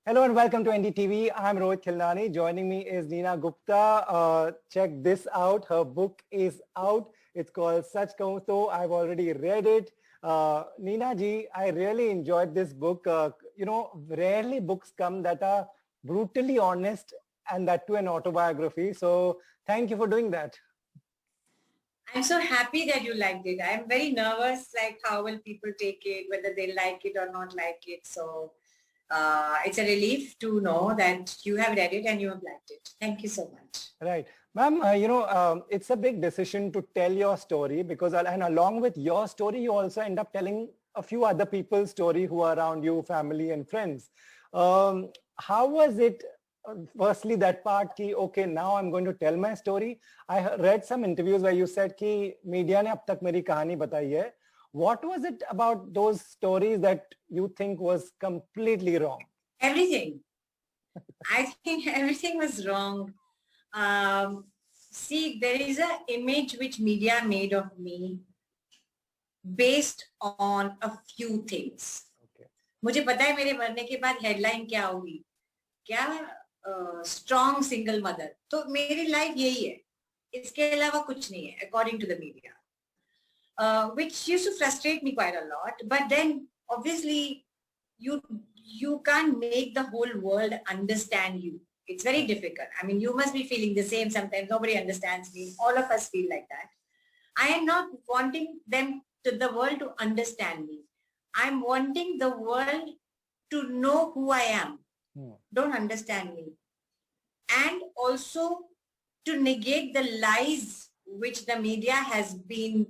Hello and welcome to NDTV. I'm Rohit Khilnani. Joining me is Neena Gupta. Check this out. Her book is out. It's called Sach Kahun Toh. I've already read it. Neena ji, I really enjoyed this book. Rarely books come that are brutally honest and that too an autobiography. So thank you for doing that. I'm so happy that you liked it. I'm very nervous, like how will people take it, whether they like it or not like it. So it's a relief to know that you have read it and you have liked it. Thank you so much. Right. Ma'am, it's a big decision to tell your story because, and along with your story, you also end up telling a few other people's story who are around you, family and friends. How was it, firstly, that part ki, okay, now I'm going to tell my story. I read some interviews where you said ki media ne ab tak meri kahani batayi hai. What was it about those stories that you think was completely wrong? Everything. I think everything was wrong. See, there is an image which media made of me based on a few things. Okay. मुझे पता है मेरे मरने के बाद headline क्या होगी, क्या स्ट्रॉन्ग सिंगल मदर. तो मेरी लाइफ यही है, इसके अलावा कुछ नहीं है, according to the media. Which used to frustrate me quite a lot. But then obviously you can't make the whole world understand you. It's very difficult. I mean, you must be feeling the same sometimes. Nobody understands me. All of us feel like that. I am not wanting the world to understand me. I'm wanting the world to know who I am. Don't understand me. And also to negate the lies which the media has been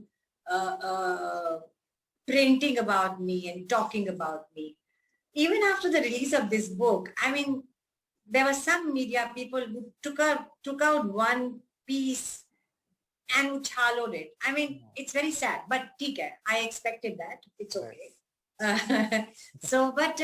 printing about me and talking about me. Even after the release of this book, I mean, there were some media people who took out one piece and uchhalod it. I mean, it's very sad, but I expected that. It's okay. But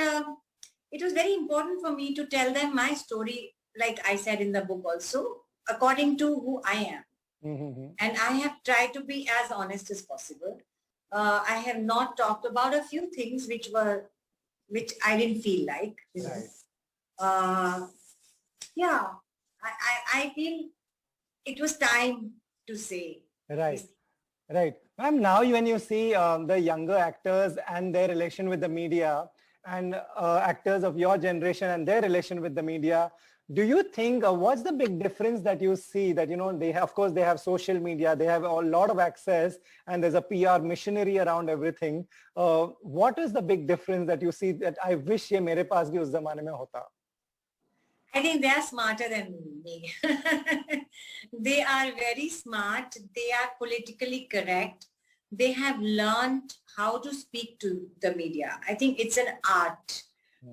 it was very important for me to tell them my story, like I said in the book also, according to who I am. And I have tried to be as honest as possible. I have not talked about a few things which I didn't feel like. Yeah, I feel it was time to say. Right. Right. Ma'am, now when you see the younger actors and their relation with the media and actors of your generation and their relation with the media, do you think what's the big difference that you see that, they have, of course, they have social media, they have a lot of access and there's a PR machinery around everything. What is the big difference that you see that I wish ye mere paas bhi us zamane mein hota? I think they are smarter than me. They are very smart. They are politically correct. They have learned how to speak to the media. I think it's an art,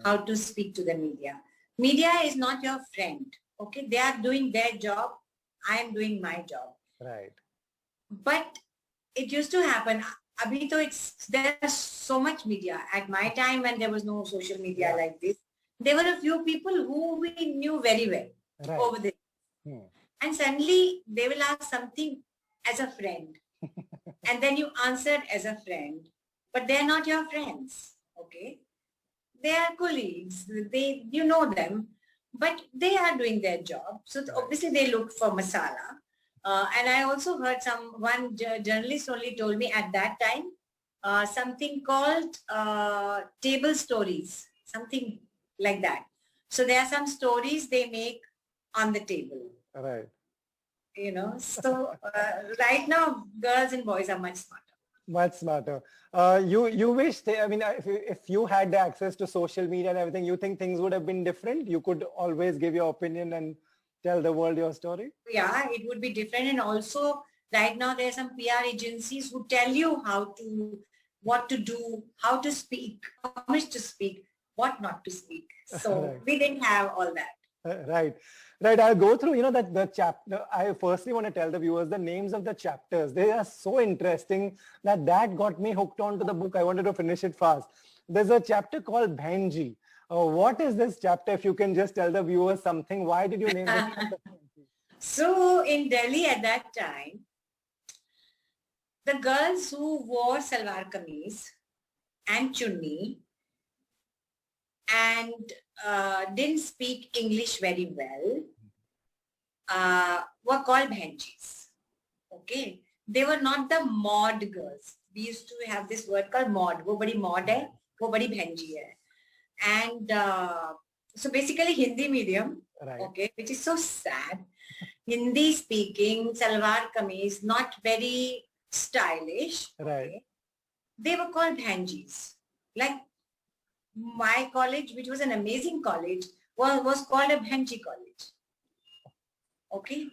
how to speak to the media. Media is not your friend. Okay, they are doing their job. I am doing my job. Right. But it used to happen. Abhi to there's so much media. At my time when there was no social media like this, there were a few people who we knew very well over there. And suddenly they will ask something as a friend. And then you answered as a friend. But they're not your friends. Okay. They are colleagues, you know them, but they are doing their job. So obviously they look for masala. And I also heard one journalist only told me at that time, something called table stories, something like that. So there are some stories they make on the table. Right. So right now girls and boys are much smarter. Much smarter. You wish, if you had the access to social media and everything, you think things would have been different? You could always give your opinion and tell the world your story? Yeah, it would be different. And also, right now, there are some PR agencies who tell you what to do, how to speak, how much to speak, what not to speak. So we didn't have all that. Right. Right. I'll go through, that the chapter. I firstly want to tell the viewers the names of the chapters. They are so interesting that got me hooked onto the book. I wanted to finish it fast. There's a chapter called Bhenji. What is this chapter? If you can just tell the viewers something, why did you name this chapter? So in Delhi at that time, the girls who wore salwar kameez and chunni and didn't speak English very well were called bhenjis. Okay, they were not the mod girls. We used to have this word called mod. वो बड़ी mod है, वो बड़ी bhenji है. And so basically Hindi medium, right. Okay, which is so sad. Hindi speaking, salwar kameez, not very stylish. Right. Okay. They were called bhenjis. Like my college, which was an amazing college, was called a bhenji college. Okay.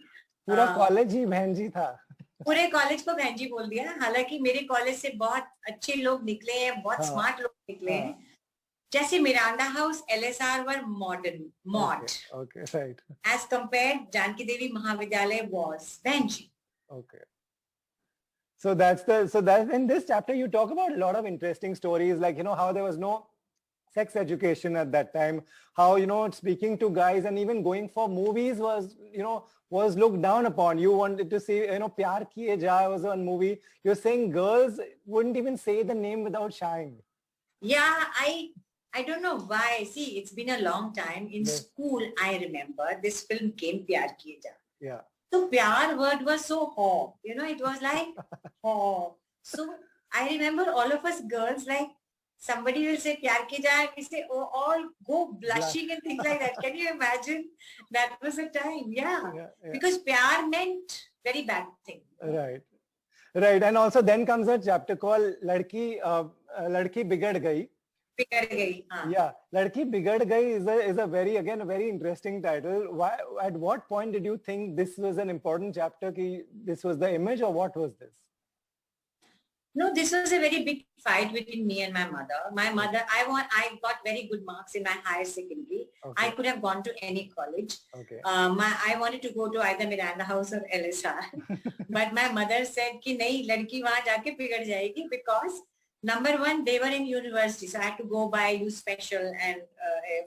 पूरा college ही बहनजी था. पूरे college को बहनजी बोल दिया. हालांकि मेरे college से बहुत अच्छे लोग निकले हैं, बहुत स्मार्ट लोग निकले हैं. जैसे Miranda House, LSR were modern, मॉड. Okay, right. As compared, Janki Devi Mahavidyalaya was बहनजी. Okay. So that's in this chapter you talk about a lot of interesting stories, like, how there was no sex education at that time, how, speaking to guys and even going for movies was looked down upon. You wanted to say, Pyar Kiye Ja was one movie. You're saying girls wouldn't even say the name without shying. Yeah, I don't know why. See, it's been a long time. In school, I remember this film came, Pyar Kiye Ja. Yeah. So Pyar word was so ho. It was like ho. So I remember all of us girls, like, somebody will say Pyar Kiye Ja, we say, oh, all go blushing and things like that. Can you imagine? That was a time, yeah. Because Pyar meant very bad thing. Right. Right. And also then comes a chapter called Ladki Bigad Gayi. Bigad Gayi. Yeah. Ladki Bigad Gayi is a very interesting title. Why? At what point did you think this was an important chapter? This was the image, or what was this? No, this was a very big fight between me and my mother. My mother, I got very good marks in my higher secondary. Okay. I could have gone to any college. Okay. I wanted to go to either Miranda House or LSR. But my mother said कि नहीं, लड़की वहाँ जाके बिगड़ जाएगी, because number one, they were in university, so I had to go by U Special and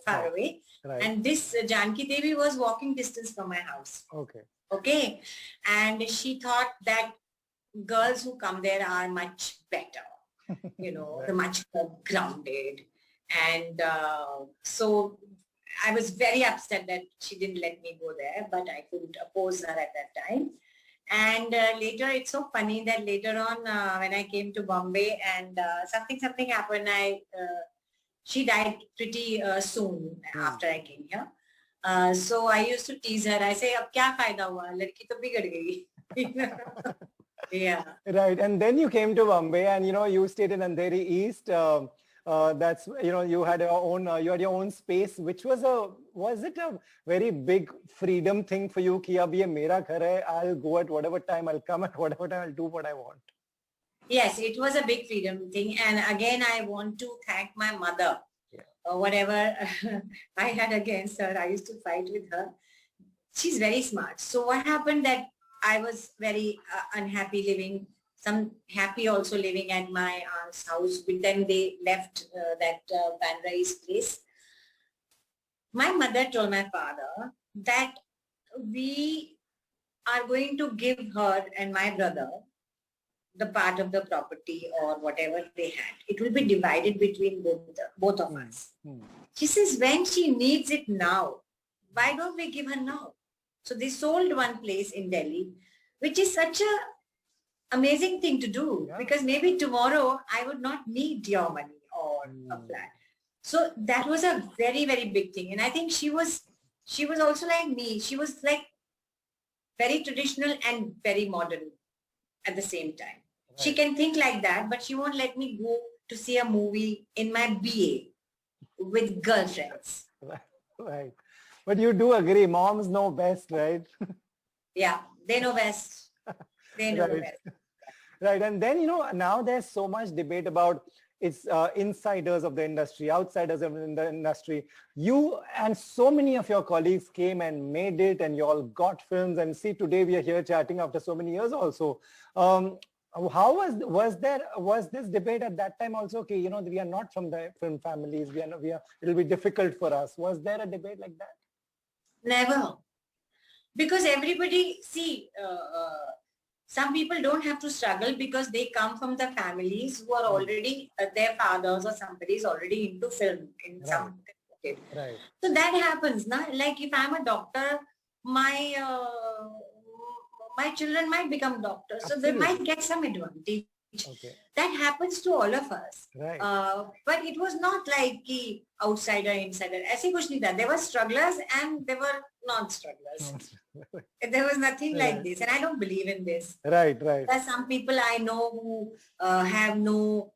far away. Right. And this Janki Devi was walking distance from my house. Okay. Okay. And she thought that girls who come there are much better, they're much more grounded. And so I was very upset that she didn't let me go there, but I couldn't oppose her at that time. And later, it's so funny that later on, when I came to Bombay and something happened, she died pretty soon after I came here. So I used to tease her. I say, "Ab kya fayda hua? Ladki to bigad gayi." Yeah. Right. And then you came to Bombay and, you stayed in Andheri East. That's, you had your own space, which was it a very big freedom thing for you? Ki ab ye mera ghar hai, I'll go at whatever time, I'll come at whatever time, I'll do what I want. Yes, it was a big freedom thing. And again, I want to thank my mother. Yeah. Whatever I had against her, I used to fight with her. She's very smart. So what happened that I was very unhappy living, some happy also living at my aunt's house. But then they left that Bandra East place. My mother told my father that we are going to give her and my brother the part of the property or whatever they had. It will be divided between both of us. She says, when she needs it now, why don't we give her now? So they sold one place in Delhi, which is such a amazing thing to do, because maybe tomorrow I would not need your money or a flat. So that was a very, very big thing. And I think she was also like me. She was like very traditional and very modern at the same time. Right. She can think like that, but she won't let me go to see a movie in my BA with girlfriends. Right. But you do agree, moms know best, right? Yeah, they know best. They know right. best. Right. And then, now there's so much debate about it's insiders of the industry, outsiders of the industry. You and so many of your colleagues came and made it, and you all got films. And see, today we are here chatting after so many years also. How was this debate at that time also? Okay, we are not from the film families. It'll be difficult for us. Was there a debate like that? Never. Because everybody, some people don't have to struggle because they come from the families who are already, their fathers or somebody is already into film in some expected. Right. So that happens, na? Like if I'm a doctor, my my children might become doctors, so they might get some advantage. Okay. That happens to all of us. Right. But it was not like ki outsider, insider. ऐसे कुछ नहीं था. There were strugglers and there were non-strugglers. There was nothing like this, and I don't believe in this. Right, right. There are some people I know who have no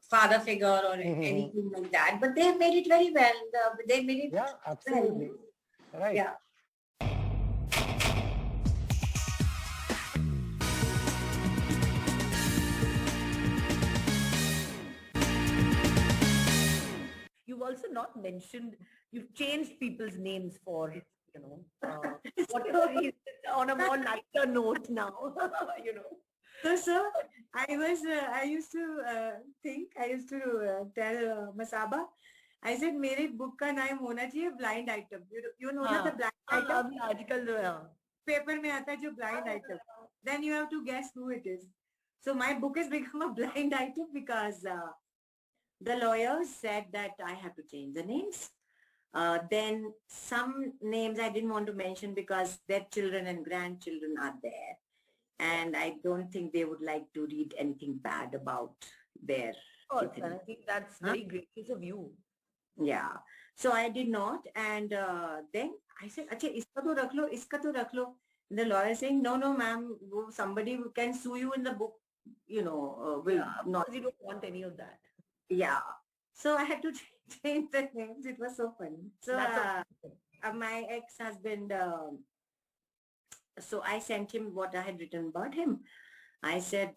father figure or anything like that, but they have made it very well. They made it. Yeah, absolutely. Well. Right. Yeah. You've also not mentioned, you've changed people's names for, you know, whatever reason, on a more lighter note now, you know. So, sir, I used to tell Masaba, I said, मेरे book का नाम होना चाहिए blind item. You know that the blind item? आजकल paper में आता है जो blind item. Then you have to guess who it is. So my book has become a blind item because the lawyers said that I have to change the names. Then some names I didn't want to mention because their children and grandchildren are there. And I don't think they would like to read anything bad about their children. And I think that's very gracious of you. Yeah. So I did not. And then I said, Acha, iska to rakh lo, iska to rakh lo. The lawyer saying, no, ma'am, somebody who can sue you in the book, you know, will not. You don't want any of that. Yeah. So I had to change the names. It was so funny. So my ex-husband, so I sent him what I had written about him. I said,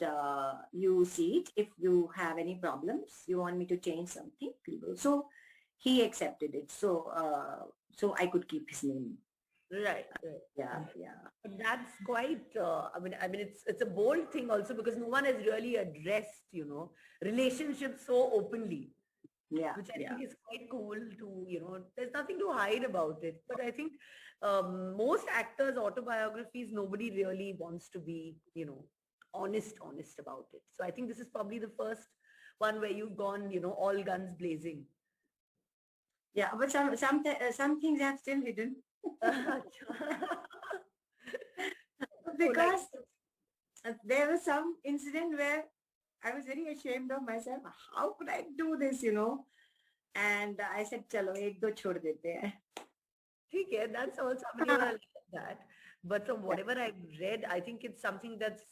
you see it. If you have any problems, you want me to change something. So he accepted it. So so I could keep his name. Right. Yeah. But that's quite, I mean, it's a bold thing also because no one has really addressed, you know, relationships so openly. Yeah. Which I think is quite cool to, you know, there's nothing to hide about it. But I think most actors' autobiographies, nobody really wants to be, you know, honest about it. So I think this is probably the first one where you've gone, you know, all guns blazing. Yeah, but some things I've still hidden. Because there was some incident where I was very ashamed of myself. How could I do this, you know? And I said, chalo, ek do chhod dete hain. Okay, that's also somebody like that. But from whatever I've read, I think it's something that's,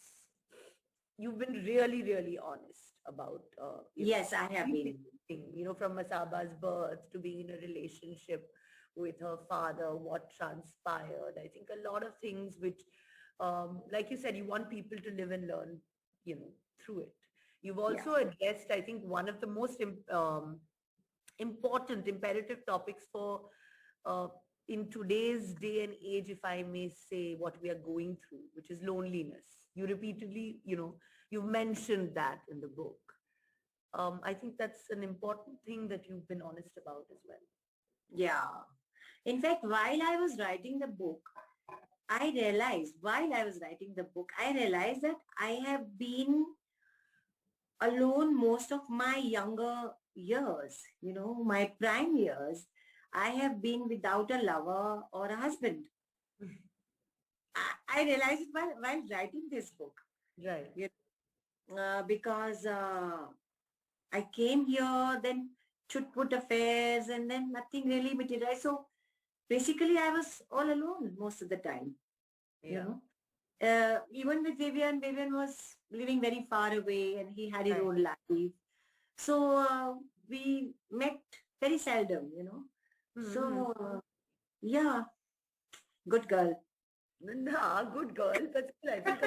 you've been really, really honest about. Yes, I have been. You know, from Masaba's birth to being in a relationship with her father, what transpired. I think a lot of things which, like you said, you want people to live and learn, you know, through it. You've also addressed, I think, one of the most important, imperative topics for in today's day and age, if I may say, what we are going through, which is loneliness. You repeatedly, you know, you've mentioned that in the book. I think that's an important thing that you've been honest about as well. Yeah. In fact, while I was writing the book, I realized that I have been alone most of my younger years, you know, my prime years. I have been without a lover or a husband. I realized it while writing this book. Right. Because I came here, then chut-put affairs, and then nothing really materialized. So basically, I was all alone most of the time. You know, even with Vivian was living very far away, and he had his own life. So we met very seldom, you know. So yeah, good girl. Nah, good girl. But still, I think,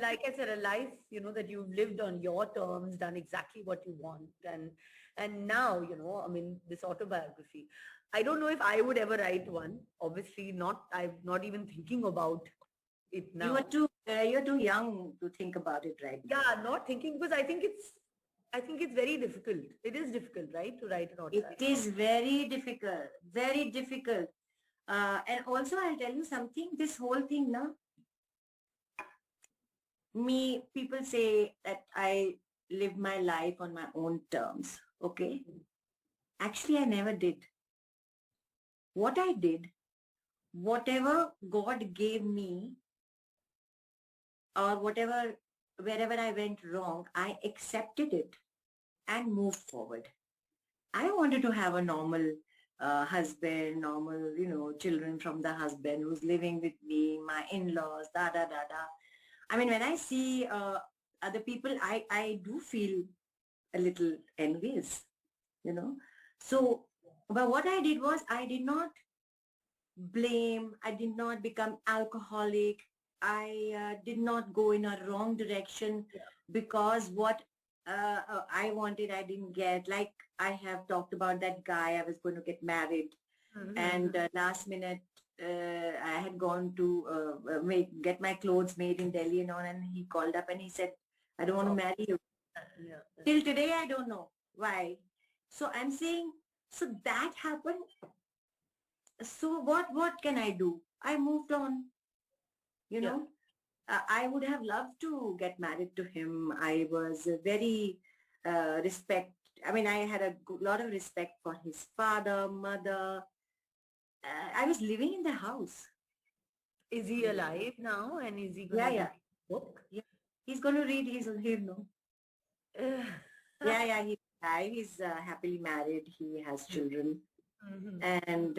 like I said, a life, you know, that you've lived on your terms, done exactly what you want, and now, you know, I mean, this autobiography. I don't know if I would ever write one. Obviously, not. I'm not even thinking about it now. You're too young to think about it, right? Yeah, not thinking because I think it's very difficult. It is difficult, right, to write an autobiography. It is very difficult, very difficult. And also, I'll tell you something. This whole thing, now, people say that I live my life on my own terms. Okay. Actually, I never did. What I did, whatever God gave me, or whatever, wherever I went wrong, I accepted it and moved forward. I wanted to have a normal husband, normal, children from the husband who's living with me, my in-laws, da da da da. I mean, when I see other people, I do feel a little envious, So, but what I did was I did not blame, I did not become alcoholic, I did not go in a wrong direction because what I wanted I didn't get. Like I have talked about that guy, I was going to get married and last minute I had gone to get my clothes made in Delhi and on, and he called up and he said, I don't want to marry you. Till today I don't know why. So I'm saying, so that happened. So what can I do? I moved on, I would have loved to get married to him. I was very I had a lot of respect for his father, mother. I was living in the house. Is he alive now? And is he going to read the book? Yeah. He's going to read. He'll know. Yeah, he's alive. He's happily married. He has children. And,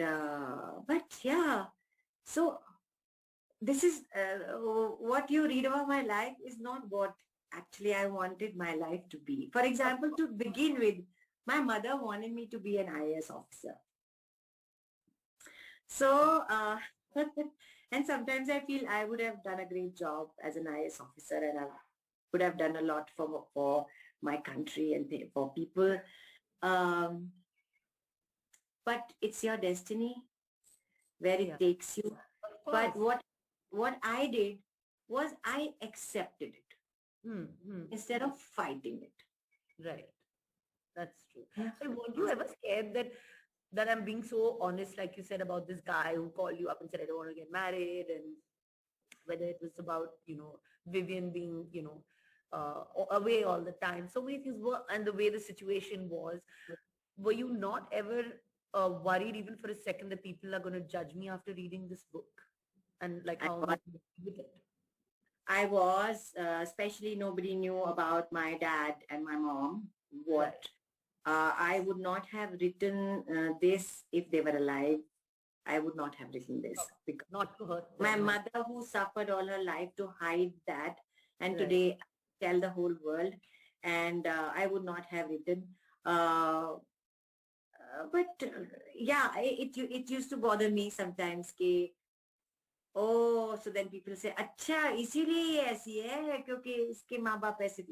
but yeah, so this is what you read about my life is not what actually I wanted my life to be. For example, to begin with, my mother wanted me to be an IAS officer. So, and sometimes I feel I would have done a great job as an IAS officer, and I would have done a lot for my country and for people. But it's your destiny where it takes you. But what I did was I accepted it instead of fighting it. Right. That's true. So weren't you ever scared that I'm being so honest, like you said, about this guy who called you up and said, I don't want to get married, and whether it was about, Vivian being, away all the time. So many things were, and the way the situation was, were you not ever worried even for a second that people are going to judge me after reading this book? And like how with it? I was, especially nobody knew about my dad and my mom. I would not have written this if they were alive. I would not have written this. Because not to her. My mother, who suffered all her life to hide that, and today tell the whole world, and I would not have written. Yeah, it used to bother me sometimes. So then people say, अच्छा इसीलिए ऐसी है क्योंकि इसके माँ बाप ऐसे,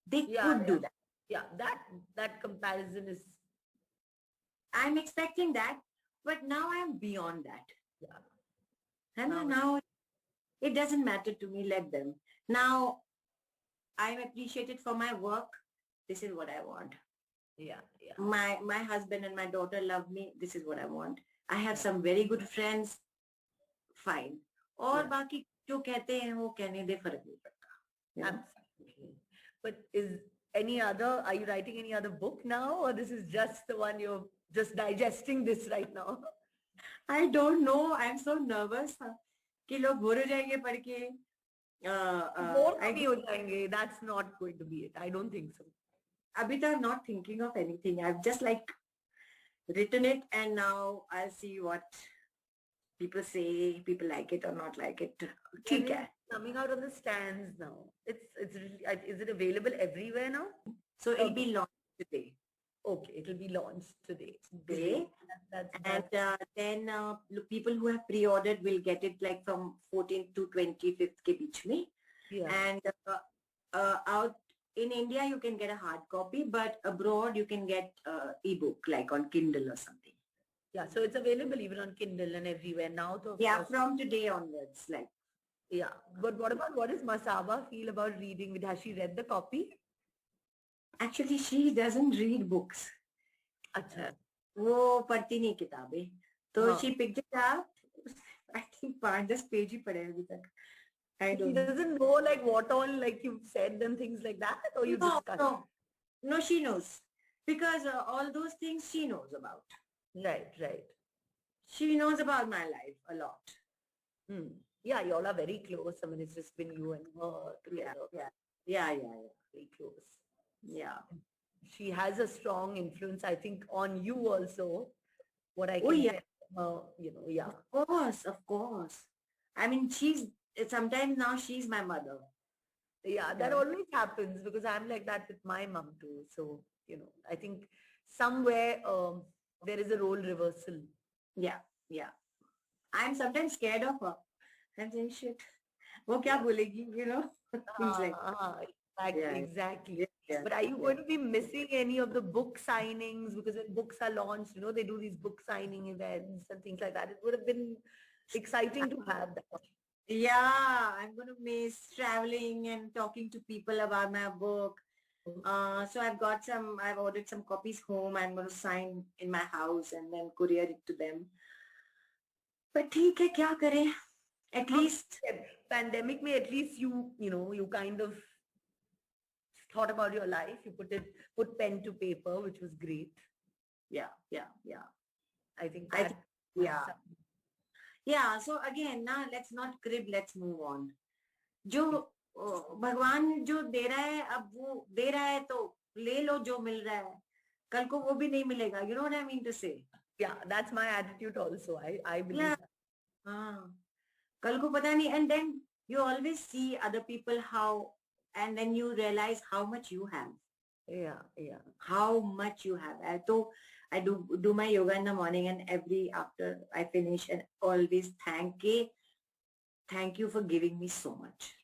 they could do that. Yeah, that comparison is. I'm expecting that, but now I'm beyond that. Yeah. And now it doesn't matter to me. Let them. Now I'm appreciated for my work. This is what I want. Yeah. My husband and my daughter love me. This is what I want. I have some very good friends. Fine. और बाकी जो कहते हैं वो कहने दे, फर्क नहीं पड़ता. Absolutely. But are you writing any other book now, or this is just the one you're just digesting this right now? I don't know. I'm so nervous कि लोग बोर हो जाएंगे पढ़ के. बोर नहीं हो जाएंगे. That's not going to be it. I don't think so. Abhi I'm not thinking of anything. I've just written it, and now I'll see what people say, people like it or not like it. It's coming out on the stands now. Is it available everywhere now? So it'll be launched today. Okay, it'll be launched today. And then people who have pre-ordered will get it from 14th to 25th ke beech mein. Yeah. And out in India you can get a hard copy, but abroad you can get ebook on Kindle or something. Yeah, so it's available even on Kindle and everywhere now. From today onwards. Yeah, but what does Masaba feel about reading? Has she read the copy? Actually, she doesn't read books. अच्छा. वो पढ़ती नहीं किताबें. तो she picked it up. I think 5-10 pages ही पढ़े अभी तक. She doesn't know what all you've said and things like that, or you discuss? No, she knows. because all those things she knows about. Right, right. She knows about my life a lot. Yeah, you all are very close. I mean, it's just been you and her together. Yeah. Very close. Yeah. She has a strong influence, I think, on you also. What I Oh, can yeah. tell, yeah. Of course. I mean, sometimes now she's my mother. Yeah, that always happens because I'm like that with my mom too. So, I think somewhere there is a role reversal. Yeah. I'm sometimes scared of her. I'm saying, shit, wo kya bolegi, Things like Exactly. Yeah. But are you going to be missing any of the book signings? Because when books are launched, they do these book signing events and things like that. It would have been exciting to have that. Yeah, I'm going to miss traveling and talking to people about my book. So I've ordered some copies home. I'm going to sign in my house and then courier it to them. But ठीक है, क्या करें? At least pandemic may at least you kind of thought about your life. You put pen to paper, which was great. Yeah. I think yeah. So again, now let's not crib, let's move on. जो भगवान जो दे रहा है, अब वो दे रहा है तो ले लो जो मिल रहा है. कल को वो भी नहीं मिलेगा. You know what I mean to say? Yeah, that's my attitude also. I believe that. कल को पता नहीं. And then you always see other people and then you realize how much you have. Yeah. How much you have. I do my yoga in the morning, and after I finish, and always thank you for giving me so much.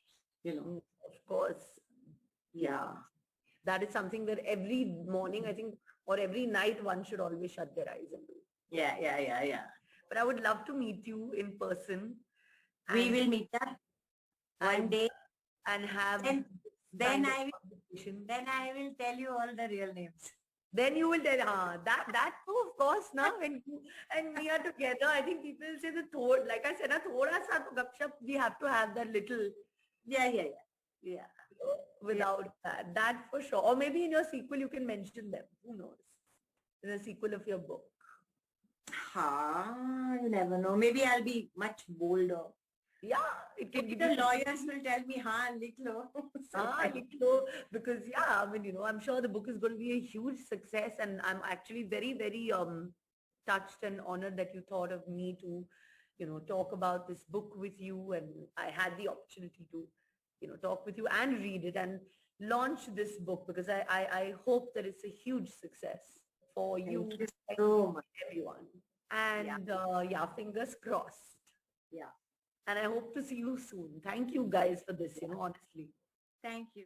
Of course. Yeah. That is something that every morning, I think, or every night, one should always shut their eyes and do. Yeah. But I would love to meet you in person. We will meet up one day and have. Then I will tell you all the real names. Then you will tell, that too, of course, now when you and me are together, I think people say like I said, thoda sa to gupshup, we have to have that little. Yeah. Without that for sure. Or maybe in your sequel, you can mention them. Who knows? In the sequel of your book. You never know. Maybe I'll be much bolder. Yeah, it can give the lawyers will tell me, likh lo. Because I mean, I'm sure the book is going to be a huge success, and I'm actually very, very touched and honored that you thought of me to, talk about this book with you, and I had the opportunity to, talk with you and read it and launch this book, because I hope that it's a huge success for you so much, everyone. And fingers crossed. Yeah. And I hope to see you soon. Thank you guys for this, honestly. Thank you.